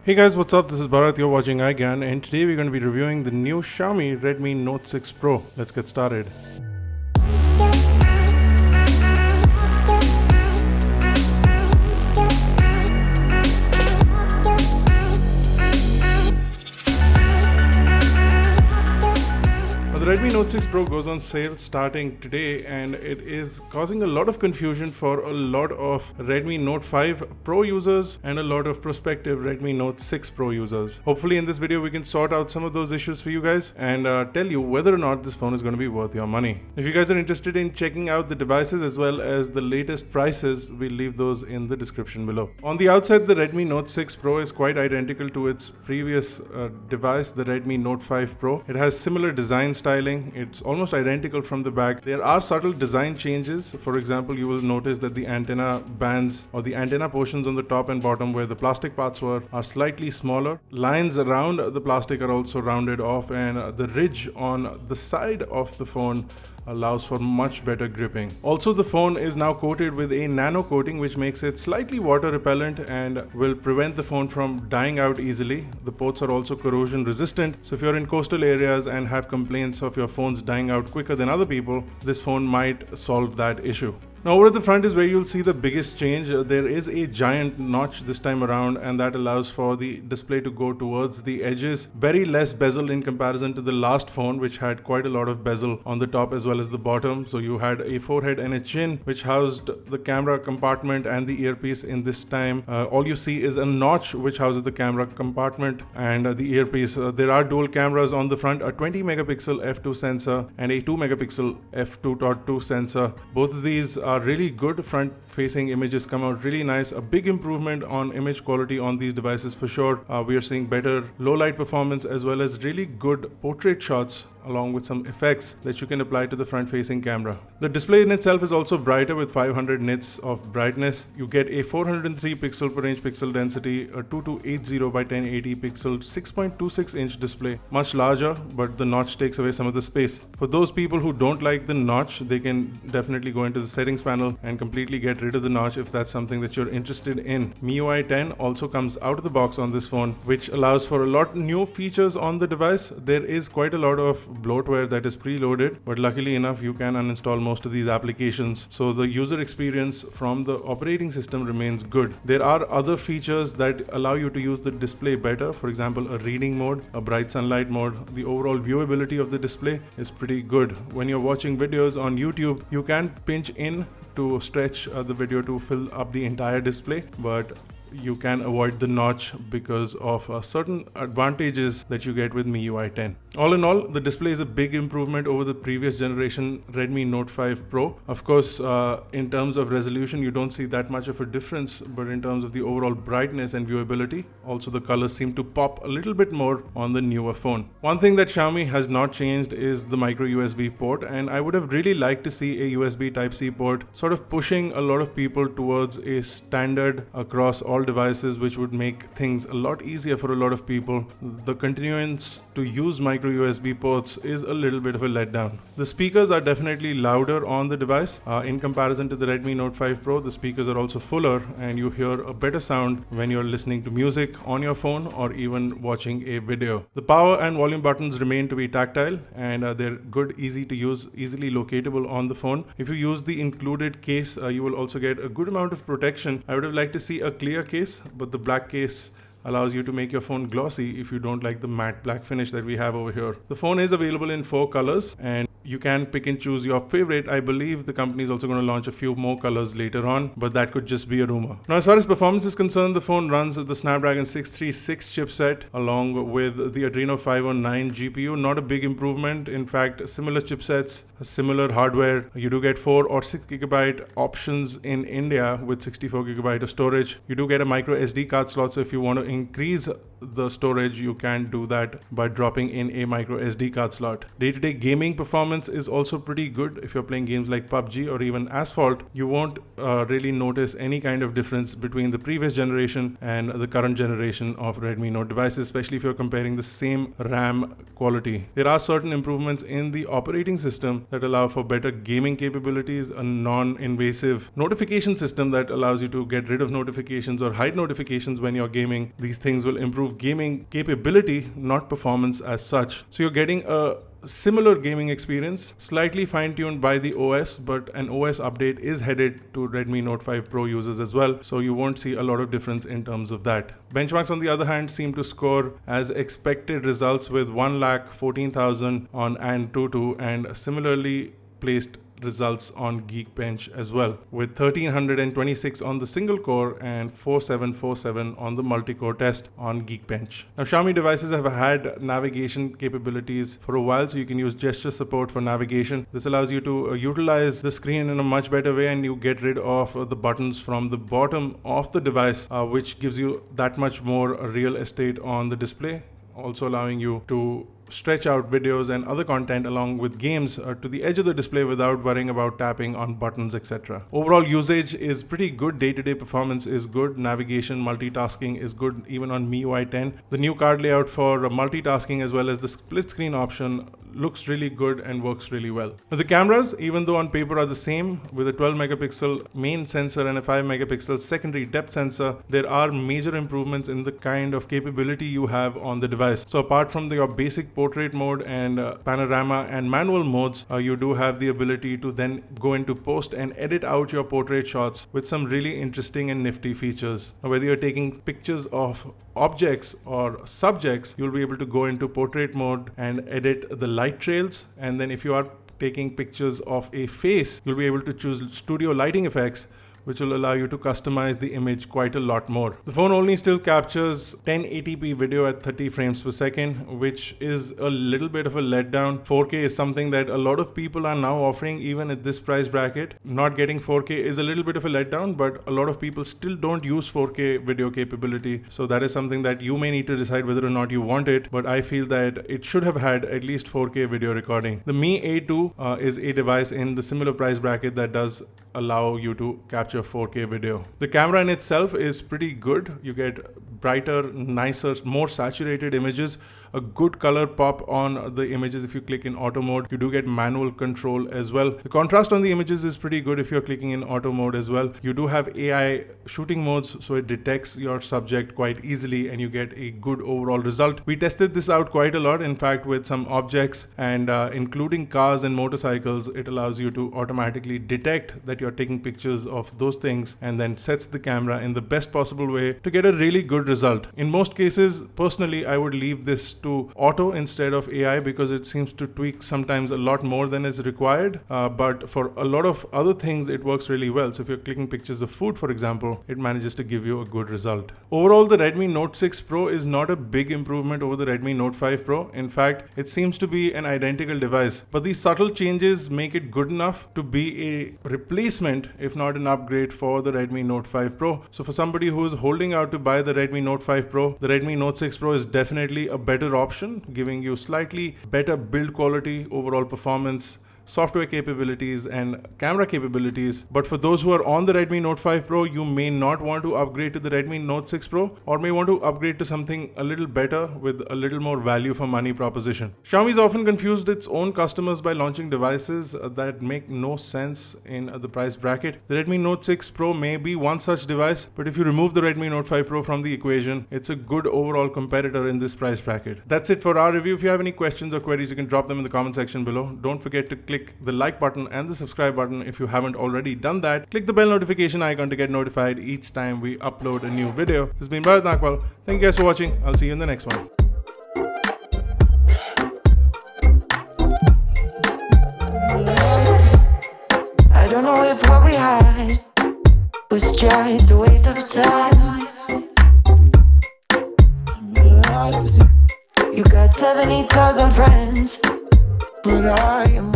Hey guys, what's up? This is Bharat, you're watching iGyaan, and today we're going to be reviewing the new Xiaomi Redmi Note 6 Pro. Let's get started. The Redmi Note 6 Pro goes on sale starting today, and it is causing a lot of confusion for a lot of Redmi Note 5 Pro users and a lot of prospective Redmi Note 6 Pro users. Hopefully in this video we can sort out some of those issues for you guys and tell you whether or not this phone is going to be worth your money. If you guys are interested in checking out the devices as well as the latest prices, we'll leave those in the description below. On the outside, the Redmi Note 6 Pro is quite identical to its previous device, the Redmi Note 5 Pro. It has similar design styling. It's almost identical from the back. There are subtle design changes. For example, you will notice that the antenna bands or the antenna portions on the top and bottom where the plastic parts were are slightly smaller. Lines around the plastic are also rounded off, and the ridge on the side of the phone allows for much better gripping. Also, the phone is now coated with a nano coating which makes it slightly water repellent and will prevent the phone from dying out easily. The ports are also corrosion resistant, so if you're in coastal areas and have complaints of your phones dying out quicker than other people, this phone might solve that issue. Now over at the front is where you'll see the biggest change. There is a giant notch this time around, and that allows for the display to go towards the edges. Very less bezel in comparison to the last phone, which had quite a lot of bezel on the top as well as the bottom. So you had a forehead and a chin which housed the camera compartment and the earpiece. In this time, all you see is a notch which houses the camera compartment and the earpiece. There are dual cameras on the front, a 20 megapixel f2 sensor and a 2 megapixel f2.2 sensor. Both of these are really good. Front facing images come out really nice. A big improvement on image quality on these devices for sure. We are seeing better low light performance as well as really good portrait shots along with some effects that you can apply to the front facing camera. The display in itself is also brighter with 500 nits of brightness. You get a 403 pixel per inch pixel density, a 2280 by 1080 pixel 6.26 inch display, much larger, but the notch takes away some of the space. For those people who don't like the notch, they can definitely go into the settings panel and completely get rid of the notch if that's something that you're interested in. MIUI 10 also comes out of the box on this phone, which allows for a lot new features on the device. There is quite a lot of bloatware that is preloaded, but luckily enough you can uninstall most of these applications, so the user experience from the operating system remains good. There are other features that allow you to use the display better. For example, a reading mode, a bright sunlight mode. The overall viewability of the display is pretty good. When you're watching videos on YouTube, you can pinch in to stretch the video to fill up the entire display, but you can avoid the notch because of certain advantages that you get with MIUI 10. All in all, the display is a big improvement over the previous generation Redmi Note 5 Pro. Of course, in terms of resolution, you don't see that much of a difference, but in terms of the overall brightness and viewability, also the colors seem to pop a little bit more on the newer phone. One thing that Xiaomi has not changed is the Microusb port, and I would have really liked to see a USB Type-C port sort of pushing a lot of people towards a standard across all devices, which would make things a lot easier for a lot of people. The continuance to use micro USB ports is a little bit of a letdown. The speakers are definitely louder on the device. In comparison to the Redmi Note 5 Pro, the speakers are also fuller and you hear a better sound when you're listening to music on your phone or even watching a video. The power and volume buttons remain to be tactile, and they're good, easy to use, easily locatable on the phone. If you use the included case, you will also get a good amount of protection. I would have liked to see a clear case, but the black case allows you to make your phone glossy if you don't like the matte black finish that we have over here. The phone is available in 4 colors and you can pick and choose your favorite. I believe the company is also going to launch a few more colors later on, but that could just be a rumor. Now, as far as performance is concerned, the phone runs the Snapdragon 636 chipset along with the Adreno 509 GPU. Not a big improvement. In fact, similar chipsets, similar hardware. You do get 4 or 6 gigabyte options in India with 64 gigabyte of storage. You do get a micro SD card slot, so if you want to increase the storage, you can do that by dropping in a micro SD card slot. Day-to-day gaming performance is also pretty good. If you're playing games like PUBG or even Asphalt, you won't really notice any kind of difference between the previous generation and the current generation of Redmi Note devices, especially if you're comparing the same RAM quality. There are certain improvements in the operating system that allow for better gaming capabilities, a non-invasive notification system that allows you to get rid of notifications or hide notifications when you're gaming. These things will improve gaming capability, not performance as such. So you're getting a similar gaming experience, slightly fine-tuned by the OS, but an OS update is headed to Redmi Note 5 Pro users as well, so you won't see a lot of difference in terms of that. Benchmarks on the other hand seem to score as expected results with 1,14,000 on Antutu and similarly placed results on Geekbench as well, with 1326 on the single core and 4747 on the multi-core test on Geekbench. Now, Xiaomi devices have had navigation capabilities for a while, so you can use gesture support for navigation. This allows you to utilize the screen in a much better way, and you get rid of the buttons from the bottom of the device, which gives you that much more real estate on the display, also allowing you to stretch out videos and other content along with games to the edge of the display without worrying about tapping on buttons, etc. Overall usage is pretty good. Day-to-day performance is good. Navigation, multitasking is good even on MIUI 10. The new card layout for multitasking as well as the split screen option looks really good and works really well. Now, the cameras, even though on paper are the same, with a 12 megapixel main sensor and a 5 megapixel secondary depth sensor, there are major improvements in the kind of capability you have on the device. So apart from your basic portrait mode and panorama and manual modes, you do have the ability to then go into post and edit out your portrait shots with some really interesting and nifty features. Now, whether you're taking pictures of objects or subjects, you'll be able to go into portrait mode and edit the light trails, and then if you are taking pictures of a face, you'll be able to choose studio lighting effects, which will allow you to customize the image quite a lot more. The phone only still captures 1080p video at 30 frames per second, which is a little bit of a letdown. 4K is something that a lot of people are now offering even at this price bracket. Not getting 4K is a little bit of a letdown, but a lot of people still don't use 4K video capability. So that is something that you may need to decide whether or not you want it, but I feel that it should have had at least 4K video recording. The Mi A2 is a device in the similar price bracket that does allow you to capture 4K video. The camera in itself is pretty good. You get brighter, nicer, more saturated images, a good color pop on the images if you click in auto mode. You do get manual control as well. The contrast on the images is pretty good if you're clicking in auto mode as well. You do have AI shooting modes, so it detects your subject quite easily and you get a good overall result. We tested this out quite a lot, in fact, with some objects and including cars and motorcycles. It allows you to automatically detect that you're taking pictures of those things and then sets the camera in the best possible way to get a really good result. In most cases, personally, I would leave this to auto instead of AI because it seems to tweak sometimes a lot more than is required, but for a lot of other things it works really well. So if you're clicking pictures of food, for example, it manages to give you a good result. Overall, the Redmi Note 6 Pro is not a big improvement over the Redmi Note 5 Pro. In fact, it seems to be an identical device, but these subtle changes make it good enough to be a replacement, if not an upgrade, for the Redmi Note 5 Pro. So for somebody who is holding out to buy the Redmi Note 5 Pro, the Redmi Note 6 Pro is definitely a better option, giving you slightly better build quality, overall performance, software capabilities and camera capabilities. But for those who are on the Redmi Note 5 Pro, you may not want to upgrade to the Redmi Note 6 Pro, or may want to upgrade to something a little better with a little more value for money proposition. Xiaomi's often confused its own customers by launching devices that make no sense in the price bracket. The Redmi Note 6 Pro may be one such device, but if you remove the Redmi Note 5 Pro from the equation, it's a good overall competitor in this price bracket. That's it for our review. If you have any questions or queries, you can drop them in the comment section below. Don't forget to click the like button and the subscribe button if you haven't already done that. Click the bell notification icon to get notified each time we upload a new video. This has been Bharat Nagpal. Thank you guys for watching. I'll see you in the next one. I don't know if what we had was just a waste of time. You got 70,000 friends, but I am